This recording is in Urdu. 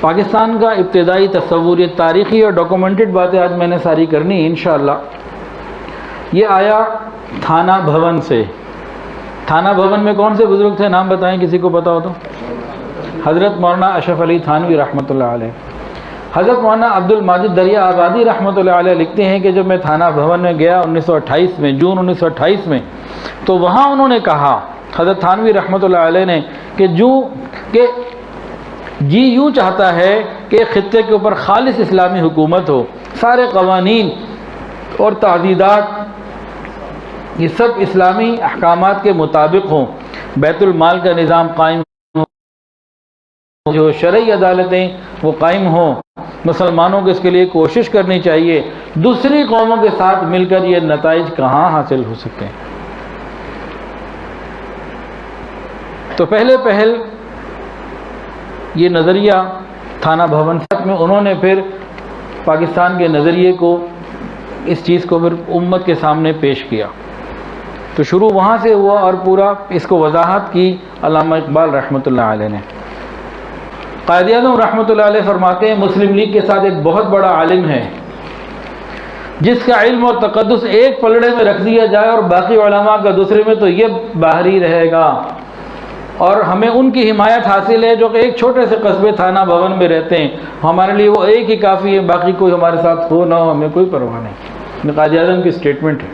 پاکستان کا ابتدائی تصور، یہ تاریخی اور ڈاکومنٹڈ باتیں آج میں نے ساری کرنی ہیں انشاءاللہ۔ یہ آیا تھانہ بھون سے۔ تھانہ بھون میں کون سے بزرگ تھے، نام بتائیں کسی کو پتا ہو تو؟ حضرت مولانا اشرف علی تھانوی رحمۃ اللہ علیہ۔ حضرت مولانا عبد الماجد دریا آبادی رحمۃ اللہ علیہ لکھتے ہیں کہ جب میں تھانہ بھون میں گیا 1928 میں، جون 1928 میں، تو وہاں انہوں نے کہا، حضرت تھانوی رحمۃ اللہ علیہ نے، کہ جی یوں چاہتا ہے کہ خطے کے اوپر خالص اسلامی حکومت ہو، سارے قوانین اور تعزیرات یہ سب اسلامی احکامات کے مطابق ہوں، بیت المال کا نظام قائم ہو، جو شرعی عدالتیں وہ قائم ہوں، مسلمانوں کو اس کے لیے کوشش کرنی چاہیے۔ دوسری قوموں کے ساتھ مل کر یہ نتائج کہاں حاصل ہو سکتے ہیں؟ تو پہل یہ نظریہ تھانہ بھون میں انہوں نے پھر پاکستان کے نظریے کو، اس چیز کو پھر امت کے سامنے پیش کیا۔ تو شروع وہاں سے ہوا اور پورا اس کو وضاحت کی علامہ اقبال رحمۃ اللہ علیہ نے۔ قائد اعظم رحمۃ اللہ علیہ فرماتے ہیں مسلم لیگ کے ساتھ ایک بہت بڑا عالم ہے جس کا علم اور تقدس ایک پلڑے میں رکھ دیا جائے اور باقی علماء کا دوسرے میں، تو یہ باہری رہے گا، اور ہمیں ان کی حمایت حاصل ہے جو کہ ایک چھوٹے سے قصبے تھانہ بھون میں رہتے ہیں، ہمارے لیے وہ ایک ہی کافی ہے، باقی کوئی ہمارے ساتھ ہو نہ ہو ہمیں کوئی پرواہ نہیں۔ قائد اعظم کی اسٹیٹمنٹ ہے۔